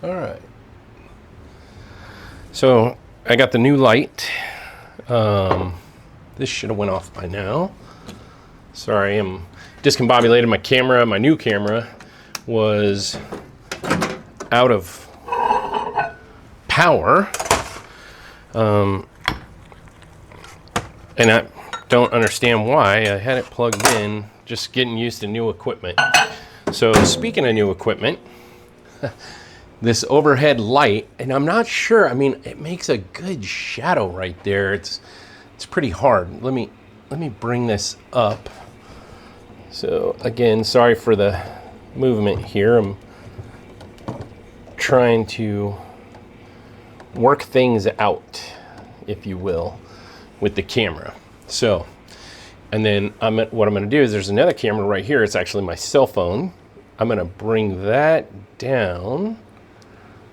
All right. So I got the new light. This should have went off by now. Sorry, I'm discombobulated. My camera, my new camera, was out of power. And I don't understand why. I had it plugged in, just getting used to new equipment. So speaking of new equipment, this overhead light, and I'm not sure, I mean, it makes a good shadow right there. It's pretty hard. Let me bring this up. So again, sorry for the movement here. I'm trying to work things out, if you will, with the camera. So, and then what I'm going to do is there's another camera right here. It's actually my cell phone. I'm going to bring that down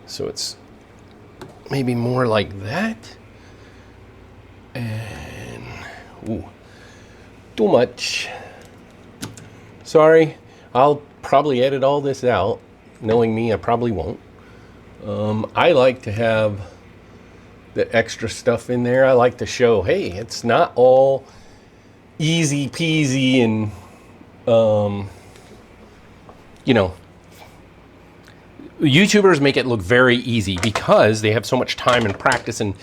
so it's maybe more like that. And ooh, too much. Sorry, I'll probably edit all this out. Knowing me, I probably won't. I like to have the extra stuff in there. I like to show, hey, it's not all easy peasy and, you know, YouTubers make it look very easy because they have so much time and practice and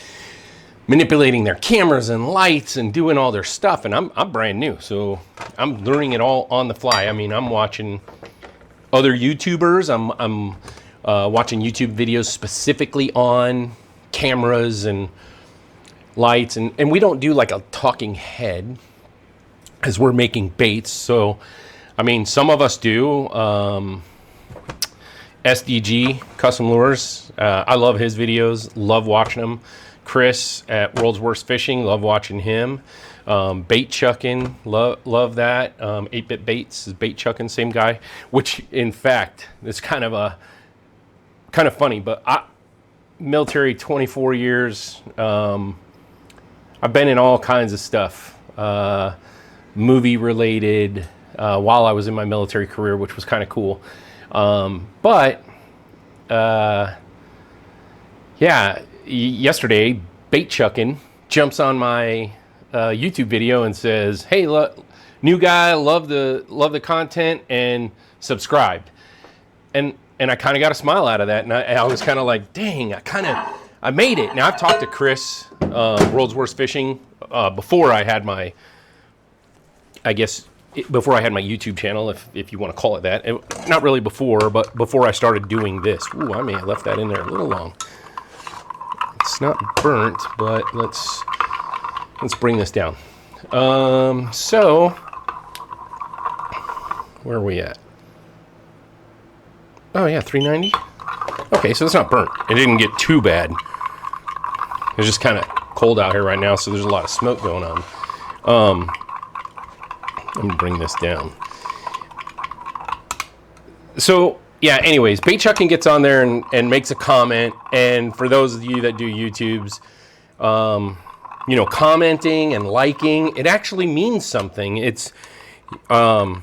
manipulating their cameras and lights and doing all their stuff. And I'm brand new, so I'm learning it all on the fly. I mean, I'm watching other YouTubers. I'm watching YouTube videos specifically on cameras and lights, and we don't do like a talking head as we're making baits. So, I mean, some of us do. SDG, Custom Lures, I love his videos, love watching them. Chris at World's Worst Fishing, love watching him. Bait chucking, love that. 8-Bit Baits is bait chucking, same guy. Which, in fact, it's kind of funny, but military 24 years. I've been in all kinds of stuff, movie related, while I was in my military career, which was kind of cool. Yeah, yesterday, Bait Chuckin' jumps on my YouTube video and says, "Hey, new guy, love the content and subscribed." And I kind of got a smile out of that, and I was kind of like, "Dang, I made it." Now I've talked to Chris, World's Worst Fishing, before I had my, before I had my YouTube channel, if you want to call it that. Not really before, but before I started doing this. Ooh, I may have left that in there a little long. It's not burnt, but let's bring this down. So where are we at? Oh yeah, 390. Okay, so it's not burnt. It didn't get too bad. It's just kind of cold out here right now, so there's a lot of smoke going on. Let me bring this down. So yeah, anyways, Bait Chucking gets on there and makes a comment. And for those of you that do YouTubes, you know, commenting and liking, it actually means something. It's, I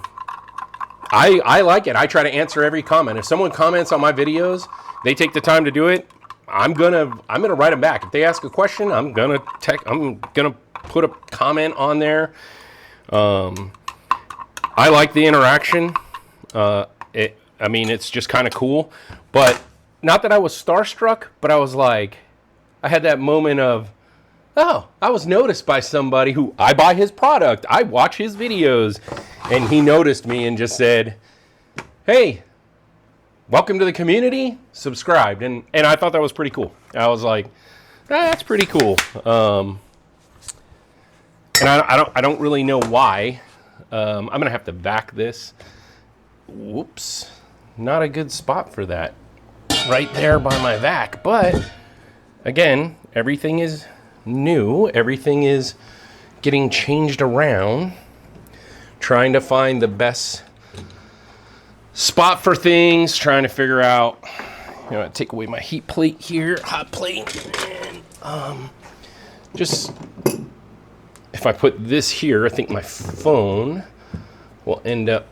like it. I try to answer every comment. If someone comments on my videos, they take the time to do it, I'm gonna write them back. If they ask a question, I'm gonna put a comment on there. I like the interaction. I mean, it's just kind of cool. But not that I was starstruck, but I was like, I had that moment of, oh, I was noticed by somebody who I buy his product. I watch his videos. And he noticed me and just said, "Hey, welcome to the community, subscribed." And I thought that was pretty cool. I was like, that's pretty cool. And I don't really know why. I'm gonna have to back this. Whoops, not a good spot for that. Right there by my vac. But again, everything is new. Everything is getting changed around. Trying to find the best spot for things, trying to figure out, you know, take away my heat plate here, hot plate, and just, if I put this here, I think my phone will end up,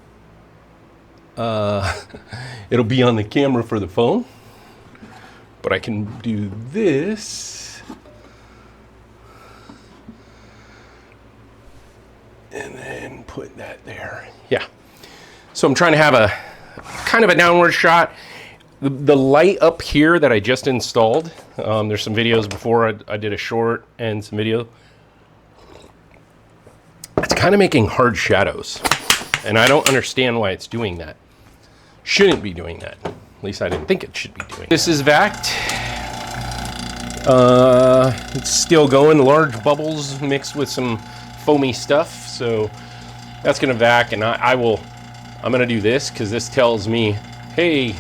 it'll be on the camera for the phone. But I can do this. And then put that there. Yeah. So I'm trying to have a kind of a downward shot. The light up here that I just installed, there's some videos before I did a short and some video. It's kind of making hard shadows. And I don't understand why it's doing that. Shouldn't be doing that. At least I didn't think it should be doing. This is vacked. It's still going. Large bubbles mixed with some foamy stuff. So that's gonna vac, and I'm gonna do this because this tells me, hey,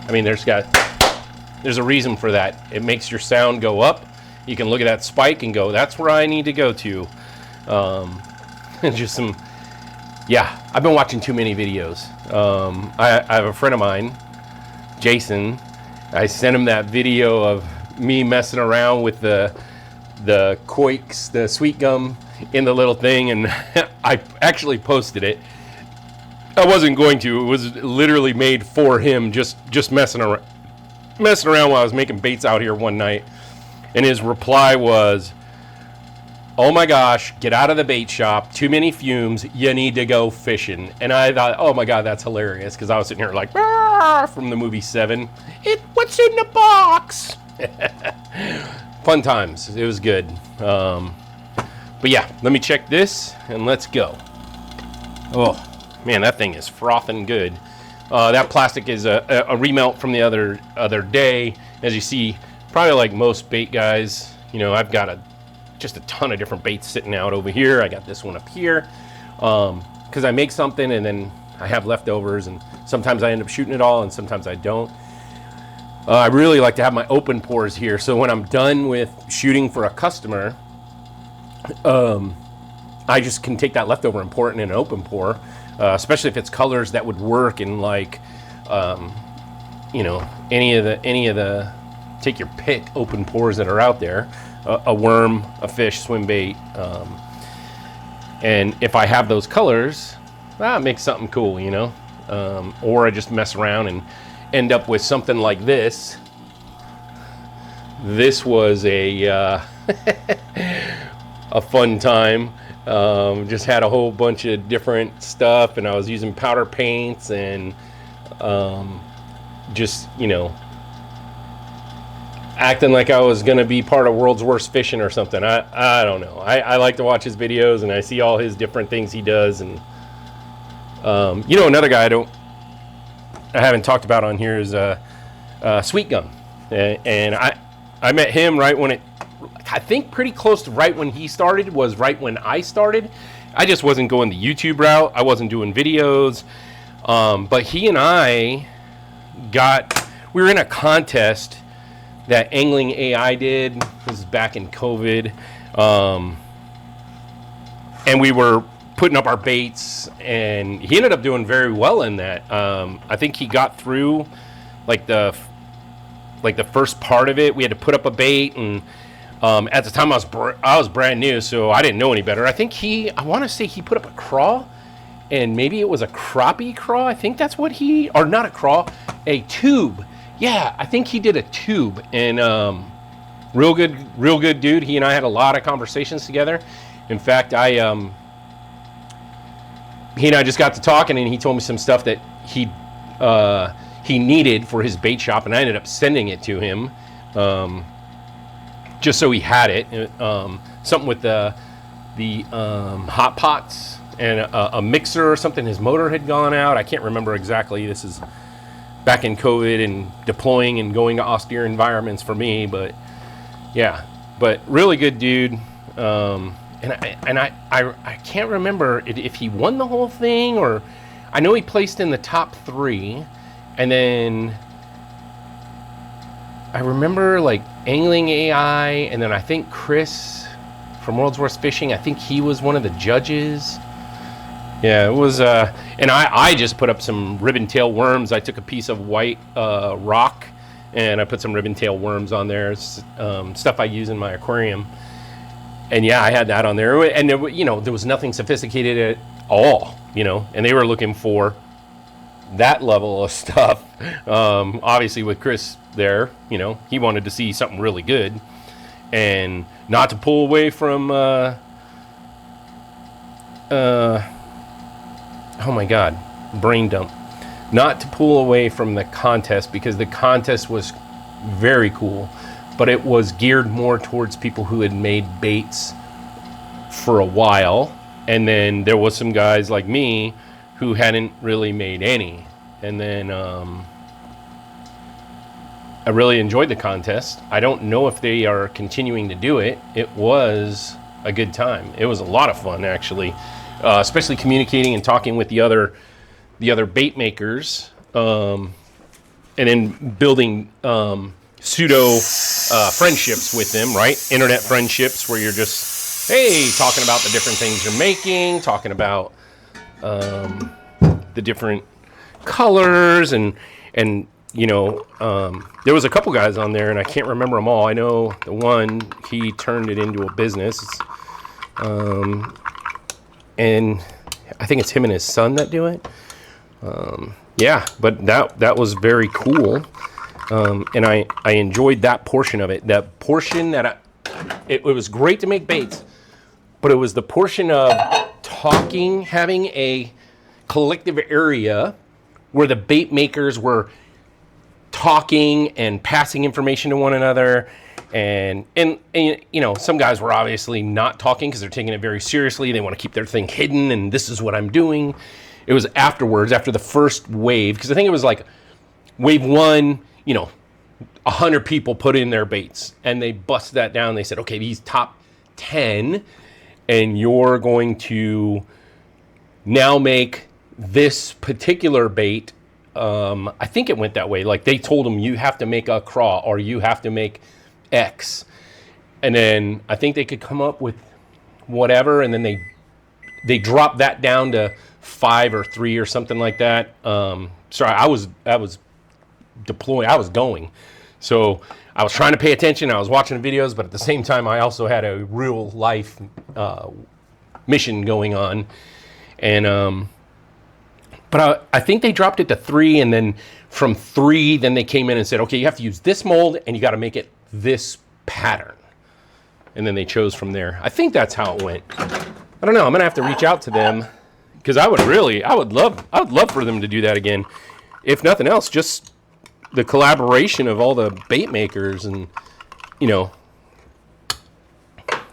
I mean, there's a reason for that. It makes your sound go up. You can look at that spike and go, that's where I need to go to. And just some, yeah, I've been watching too many videos. I have a friend of mine, Jason. I sent him that video of me messing around with the Quakes, the sweet gum in the little thing, and I actually posted it. I wasn't going to. It was literally made for him, just messing around while I was making baits out here one night. And his reply was, "Oh my gosh, get out of the bait shop. Too many fumes. You need to go fishing." And I thought, oh my God, that's hilarious, because I was sitting here like, from the movie Seven. What's in the box? Fun times. It was good. But yeah, let me check this and let's go. Oh. Man, that thing is frothing good. That plastic is a remelt from the other day. As you see, probably like most bait guys, you know, I've got just a ton of different baits sitting out over here. I got this one up here because I make something and then I have leftovers, and sometimes I end up shooting it all and sometimes I don't. I really like to have my open pours here, so when I'm done with shooting for a customer, I just can take that leftover and pour it in an open pour. Especially if it's colors that would work in, like, you know, any of the take your pick open pours that are out there, a worm, a fish, swim bait, and if I have those colors, it makes something cool, you know, or I just mess around and end up with something like this. This was a a fun time. Just had a whole bunch of different stuff, and I was using powder paints and just, you know, acting like I was gonna be part of World's Worst Fishing or something. I don't know. I like to watch his videos and I see all his different things he does. And you know, another guy I haven't talked about on here is Sweet Gum, and I met him right when I think pretty close to right when he started was right when I started. I just wasn't going the YouTube route. I wasn't doing videos. But he and I we were in a contest that Angling AI did. This is back in COVID. And we were putting up our baits, and he ended up doing very well in that. I think he got through like the first part of it. We had to put up a bait, and at the time I was brand new, so I didn't know any better. I think I want to say he put up a craw, and maybe it was a crappie craw. I think that's what or not a craw, a tube. Yeah, I think he did a tube, and real good dude. He and I had a lot of conversations together. In fact, he and I just got to talking, and he told me some stuff that he needed for his bait shop, and I ended up sending it to him. Just so he had it, something with the hot pots and a mixer or something. His motor had gone out. I can't remember exactly. This is back in COVID and deploying and going to austere environments for me. But yeah, but really good dude. And I can't remember if he won the whole thing, or I know he placed in the top 3, and then I remember like Angling AI, and then I think Chris from World's Worst Fishing, I think he was one of the judges. Yeah, it was, and I just put up some ribbon tail worms. I took a piece of white rock, and I put some ribbon tail worms on there. It's, stuff I use in my aquarium. And yeah, I had that on there, and there, you know, there was nothing sophisticated at all, you know, and they were looking for that level of stuff. Obviously with Chris there. You know, he wanted to see something really good, and not to pull away from. Oh my God, brain dump. Not to pull away from the contest, because the contest was very cool, but it was geared more towards people who had made baits for a while, and then there was some guys like me who hadn't really made any. And then I really enjoyed the contest. I don't know if they are continuing to do it. It was a good time. It was a lot of fun, actually, especially communicating and talking with the other bait makers, and then building pseudo friendships with them, right? Internet friendships where you're just, hey, talking about the different things you're making, talking about the different colors, and you know, there was a couple guys on there, and I can't remember them all. I know the one, he turned it into a business, and I think it's him and his son that do it. Yeah, but that was very cool, and I enjoyed that portion of it. That portion that it was great to make baits, but it was the portion of talking, having a collective area where the bait makers were talking and passing information to one another, and you know, some guys were obviously not talking because they're taking it very seriously. They want to keep their thing hidden, and this is what I'm doing. It was afterwards, after the first wave, because I think it was like wave one, you know, 100 people put in their baits, and they busted that down. They said, okay, these top 10, and you're going to now make this particular bait. I think it went that way. Like, they told them, you have to make a craw, or you have to make X. And then I think they could come up with whatever, and then they dropped that down to 5 or 3 or something like that. Sorry, I was deploying. I was going. So I was trying to pay attention. I was watching the videos, but at the same time, I also had a real life mission going on. And but I think they dropped it to 3, and then from 3, then they came in and said, okay, you have to use this mold, and you got to make it this pattern. And then they chose from there. I think that's how it went. I don't know. I'm gonna have to reach out to them, because I would love for them to do that again. If nothing else, just the collaboration of all the bait makers, and, you know,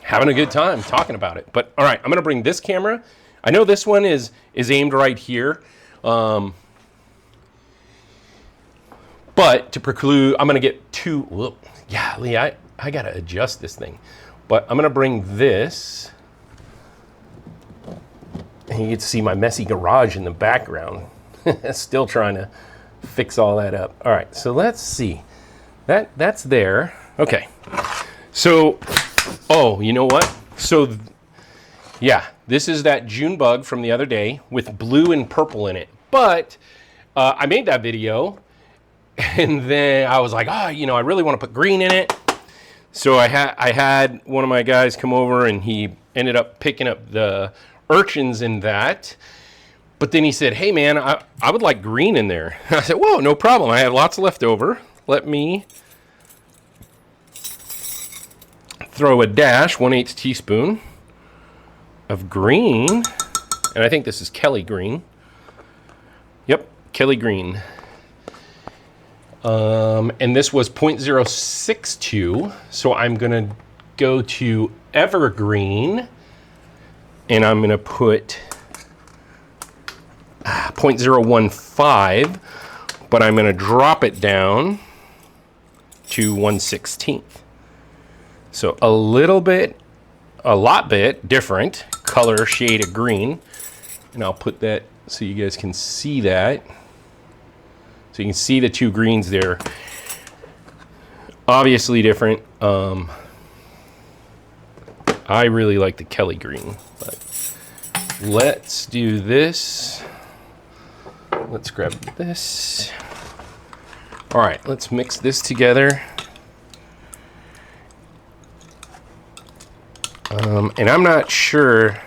having a good time talking about it. But all right, I'm gonna bring this camera. I know this one is aimed right here. But to preclude, I'm gonna get two. Whoop, yeah, Lee, I gotta adjust this thing. But I'm gonna bring this, and you get to see my messy garage in the background. Still trying to fix all that up. All right, so let's see. That's there. Okay. So, oh, you know what? So, yeah, this is that June bug from the other day with blue and purple in it. But I made that video, and then I was like, you know, I really want to put green in it. So I had one of my guys come over, and he ended up picking up the urchins in that. But then he said, hey man, I would like green in there. I said, whoa, no problem. I have lots left over. Let me throw a dash, 1/8 teaspoon of green. And I think this is Kelly green. Yep, Kelly green. And this was 0.062. So I'm going to go to Evergreen, and I'm going to put 0.015, but I'm going to drop it down to 1/16. So a lot bit different color shade of green. And I'll put that so you guys can see that. So you can see the two greens there. Obviously different. I really like the Kelly green, but let's do this. Let's grab this. All right, let's mix this together. And I'm not sure.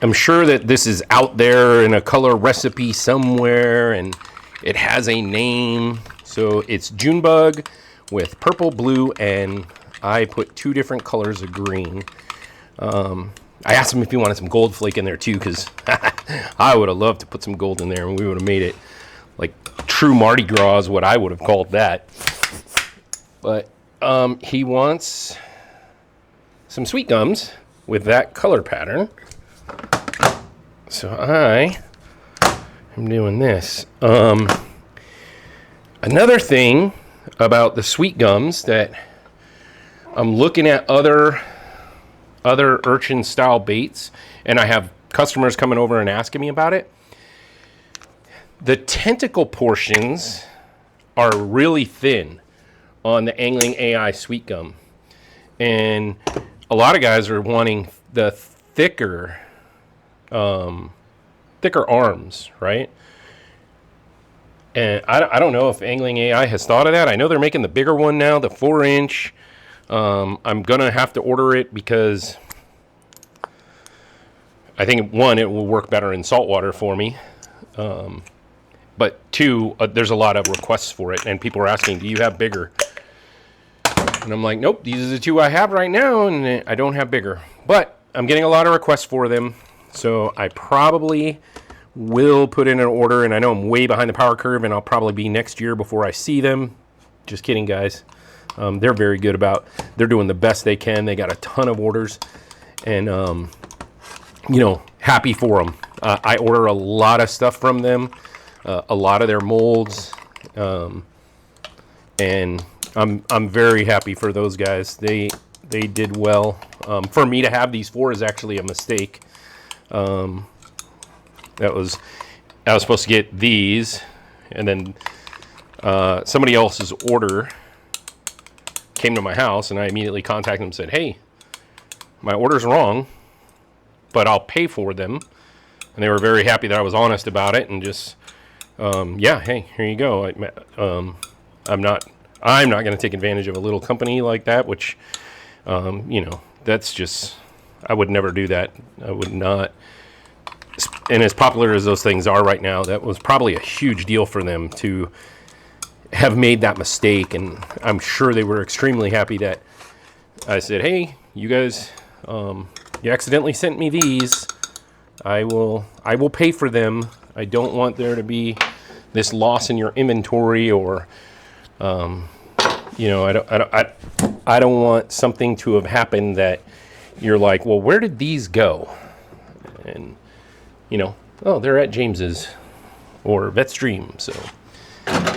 I'm sure that this is out there in a color recipe somewhere, and it has a name. So it's Junebug with purple, blue, and I put 2 different colors of green. I asked him if he wanted some gold flake in there too, because I would have loved to put some gold in there, and we would have made it like true Mardi Gras is what I would have called that. But he wants some sweet gums with that color pattern. So I am doing this. Another thing about the sweet gums that I'm looking at other urchin style baits, and I have customers coming over and asking me about it. The tentacle portions are really thin on the Angling AI sweet gum, and a lot of guys are wanting the thicker arms, right? And I don't know if Angling AI has thought of that. I know they're making the bigger one now, the 4-inch. I'm gonna have to order it because I think, 1, it will work better in saltwater for me. But 2, there's a lot of requests for it, and people are asking, do you have bigger? And I'm like, nope, these are the 2 I have right now, and I don't have bigger. But I'm getting a lot of requests for them, so I probably will put in an order, and I know I'm way behind the power curve, and I'll probably be next year before I see them. Just kidding, guys. They're very good they're doing the best they can. They got a ton of orders, and happy for them. I order a lot of stuff from them, a lot of their molds, and I'm very happy for those guys. They did well. For me to have these 4 is actually a mistake. I was supposed to get these, and then somebody else's order came to my house, and I immediately contacted them and said, hey, my order's wrong, but I'll pay for them. And they were very happy that I was honest about it, and just, yeah, hey, here you go. I'm not going to take advantage of a little company like that, which, that's just, I would never do that. I would not. And as popular as those things are right now, that was probably a huge deal for them to have made that mistake. And I'm sure they were extremely happy that I said, hey, you guys, you accidentally sent me these. I will pay for them. I don't want there to be this loss in your inventory, or, I don't want something to have happened that you're like, well, where did these go? And, oh, they're at James's or Vetstream. So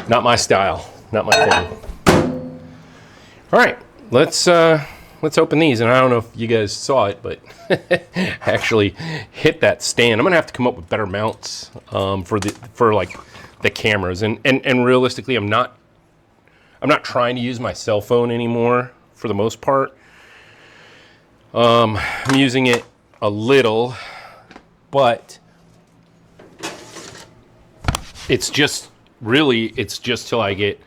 not my style, not my thing. All right, let's open these. And I don't know if you guys saw it, but actually hit that stand. I'm gonna have to come up with better mounts for the cameras. And realistically, I'm not trying to use my cell phone anymore for the most part. I'm using it a little, but it's just till I get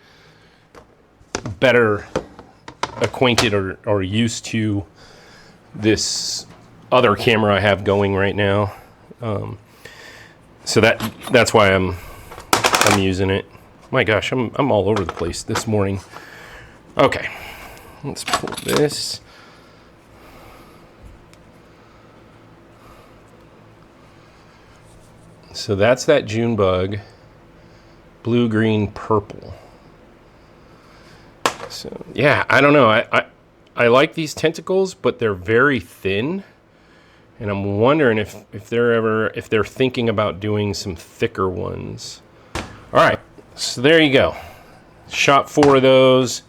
better acquainted or used to this other camera I have going right now. So that's why I'm using it. My gosh, I'm all over the place this morning. Okay, let's pull this. So that's that Junebug, blue, green, purple. So yeah, I don't know. I like these tentacles, but they're very thin, and I'm wondering if they're thinking about doing some thicker ones. All right, so there you go. Shot 4 of those.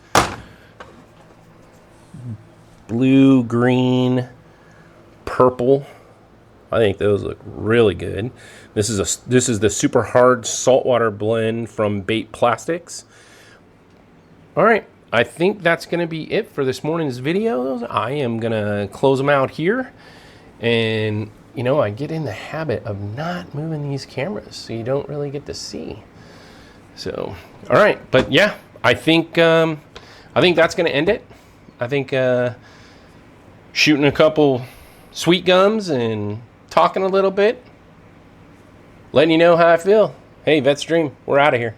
Blue, green, purple. I think those look really good. This is the super hard saltwater blend from Bait Plastics. All right, I think that's going to be it for this morning's videos. I am going to close them out here. And, I get in the habit of not moving these cameras, so you don't really get to see. So, all right. But, yeah, I think that's going to end it. I think shooting a couple sweet gums and talking a little bit, letting you know how I feel. Hey, Vetstream, we're out of here.